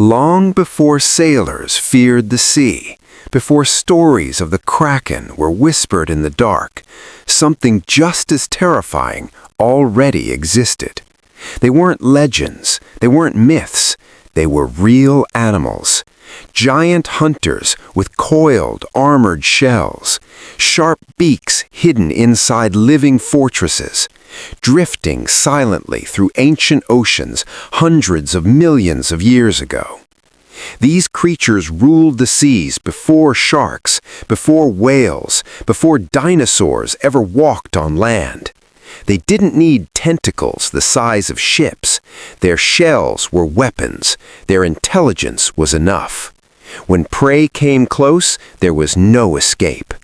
Long before sailors feared the sea, before stories of the Kraken were whispered in the dark, something just as terrifying already existed. They weren't legends, they weren't myths, they were real animals. Giant hunters with coiled, armored shells, sharp beaks hidden inside living fortresses, drifting silently through ancient oceans hundreds of millions of years ago. These creatures ruled the seas before sharks, before whales, before dinosaurs ever walked on land. They didn't need tentacles the size of ships. Their shells were weapons. Their intelligence was enough. When prey came close, there was no escape.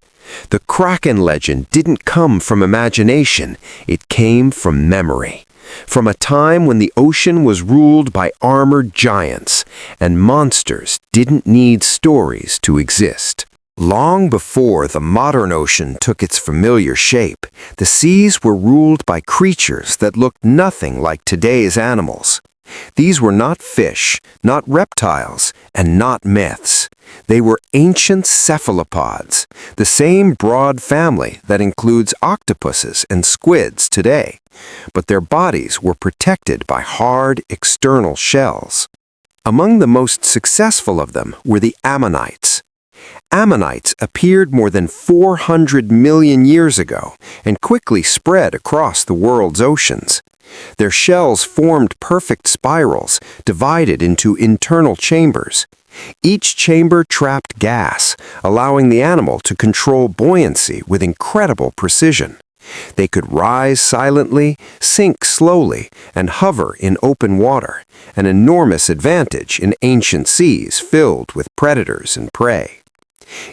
The Kraken legend didn't come from imagination. It came from memory. From a time when the ocean was ruled by armored giants, and monsters didn't need stories to exist. Long before the modern ocean took its familiar shape, the seas were ruled by creatures that looked nothing like today's animals. These were not fish, not reptiles, and not myths. They were ancient cephalopods, the same broad family that includes octopuses and squids today, but their bodies were protected by hard external shells. Among the most successful of them were the Ammonites. Ammonites appeared more than 400 million years ago and quickly spread across the world's oceans. Their shells formed perfect spirals, divided into internal chambers. Each chamber trapped gas, allowing the animal to control buoyancy with incredible precision. They could rise silently, sink slowly, and hover in open water, an enormous advantage in ancient seas filled with predators and prey.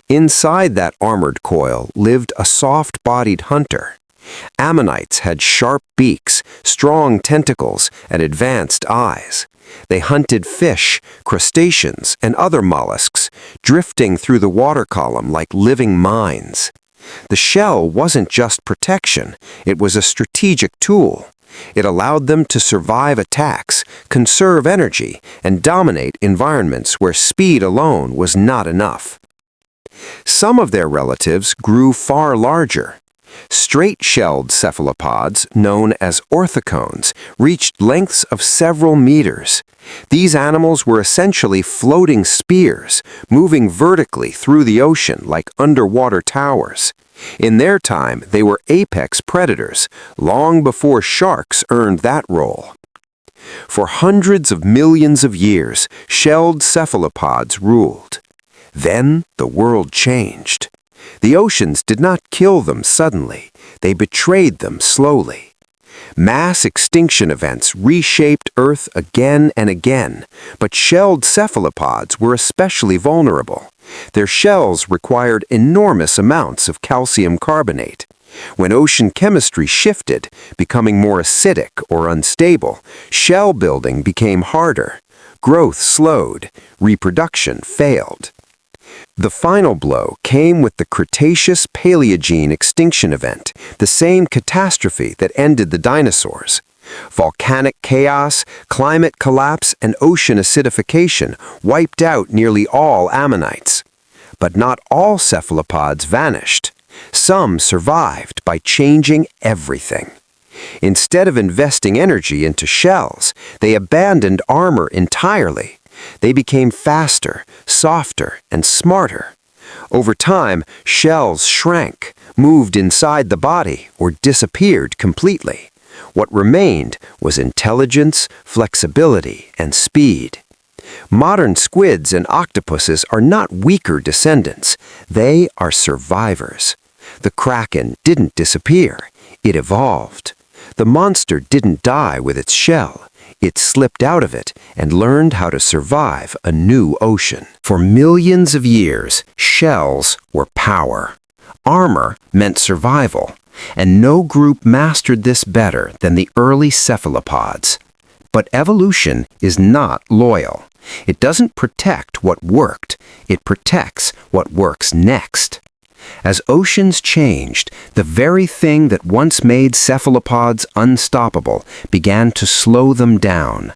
Inside that armored coil lived a soft-bodied hunter. Ammonites had sharp beaks, strong tentacles, and advanced eyes. They hunted fish, crustaceans, and other mollusks, drifting through the water column like living mines. The shell wasn't just protection, it was a strategic tool. It allowed them to survive attacks, conserve energy, and dominate environments where speed alone was not enough. Some of their relatives grew far larger. Straight-shelled cephalopods, known as orthocones, reached lengths of several meters. These animals were essentially floating spears, moving vertically through the ocean like underwater towers. In their time, they were apex predators, long before sharks earned that role. For hundreds of millions of years, shelled cephalopods ruled. Then the world changed. The oceans did not kill them suddenly, they betrayed them slowly. Mass extinction events reshaped Earth again and again, but shelled cephalopods were especially vulnerable. Their shells required enormous amounts of calcium carbonate. When ocean chemistry shifted, becoming more acidic or unstable, shell building became harder. Growth slowed, reproduction failed. The final blow came with the Cretaceous-Paleogene extinction event, the same catastrophe that ended the dinosaurs. Volcanic chaos, climate collapse, and ocean acidification wiped out nearly all ammonites. But not all cephalopods vanished. Some survived by changing everything. Instead of investing energy into shells, they abandoned armor entirely. They became faster, softer, and smarter. Over time, shells shrank, moved inside the body, or disappeared completely. What remained was intelligence, flexibility, and speed. Modern squids and octopuses are not weaker descendants. They are survivors. The Kraken didn't disappear. It evolved. The monster didn't die with its shell. It slipped out of it and learned how to survive a new ocean. For millions of years, shells were power. Armor meant survival, and no group mastered this better than the early cephalopods. But evolution is not loyal. It doesn't protect what worked, it protects what works next. As oceans changed, the very thing that once made cephalopods unstoppable began to slow them down.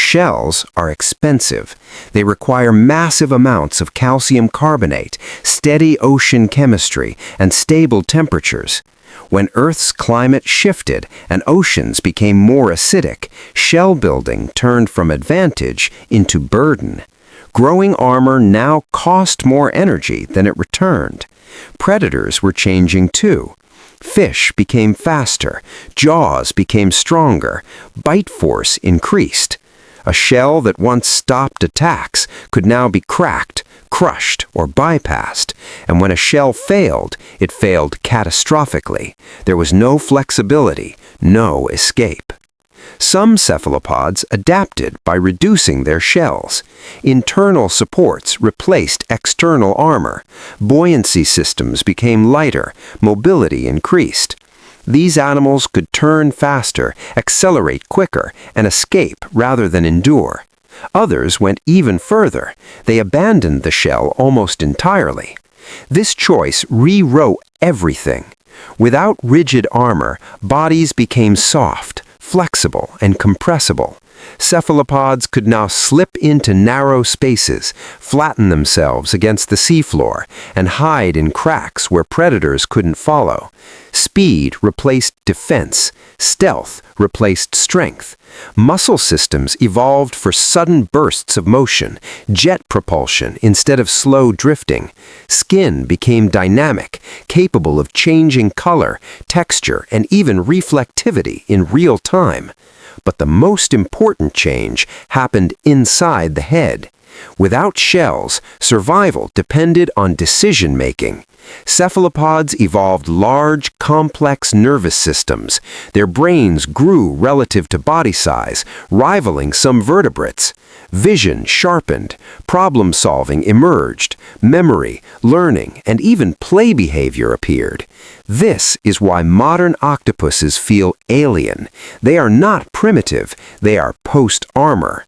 Shells are expensive. They require massive amounts of calcium carbonate, steady ocean chemistry, and stable temperatures. When Earth's climate shifted and oceans became more acidic, shell building turned from advantage into burden. Growing armor now cost more energy than it returned. Predators were changing too. Fish became faster, jaws became stronger, bite force increased. A shell that once stopped attacks could now be cracked, crushed, or bypassed, and when a shell failed, it failed catastrophically. There was no flexibility, no escape. Some cephalopods adapted by reducing their shells. Internal supports replaced external armor. Buoyancy systems became lighter, mobility increased. These animals could turn faster, accelerate quicker, and escape rather than endure. Others went even further. They abandoned the shell almost entirely. This choice rewrote everything. Without rigid armor, bodies became soft, flexible, and compressible. Cephalopods could now slip into narrow spaces, flatten themselves against the seafloor, and hide in cracks where predators couldn't follow. Speed replaced defense. Stealth replaced strength. Muscle systems evolved for sudden bursts of motion, jet propulsion instead of slow drifting. Skin became dynamic, capable of changing color, texture, and even reflectivity in real time. But the most important change happened inside the head. Without shells, survival depended on decision-making. Cephalopods evolved large, complex nervous systems. Their brains grew relative to body size, rivaling some vertebrates. Vision sharpened, problem-solving emerged, memory, learning, and even play behavior appeared. This is why modern octopuses feel alien. They are not primitive, they are post-armor.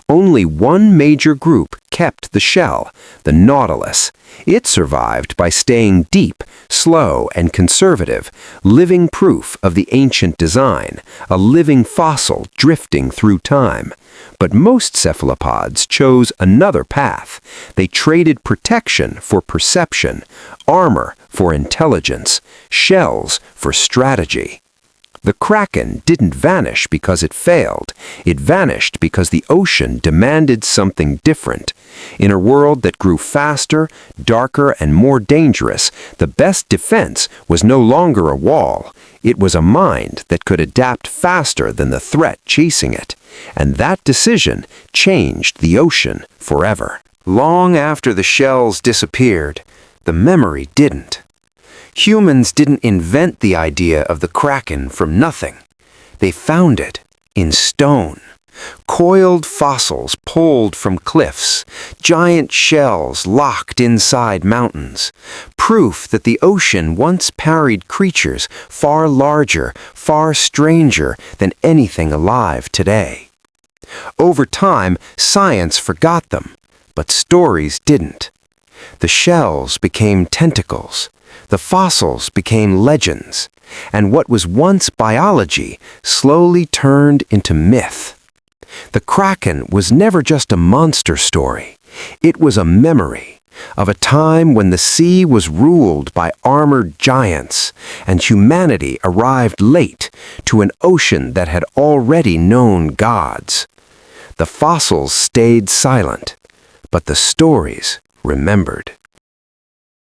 Only one major group kept the shell, the nautilus. It survived by staying deep, slow, and conservative, living proof of the ancient design, a living fossil drifting through time. But most cephalopods chose another path. They traded protection for perception, armor for intelligence, shells for strategy. The Kraken didn't vanish because it failed. It vanished because the ocean demanded something different. In a world that grew faster, darker, and more dangerous, the best defense was no longer a wall. It was a mind that could adapt faster than the threat chasing it. And that decision changed the ocean forever. Long after the shells disappeared, the memory didn't. Humans didn't invent the idea of the Kraken from nothing. They found it in stone. Coiled fossils pulled from cliffs, giant shells locked inside mountains. Proof that the ocean once parried creatures far larger, far stranger than anything alive today. Over time, science forgot them, but stories didn't. The shells became tentacles. The fossils became legends, and what was once biology slowly turned into myth. The Kraken was never just a monster story. It was a memory of a time when the sea was ruled by armored giants, and humanity arrived late to an ocean that had already known gods. The fossils stayed silent, but the stories remembered.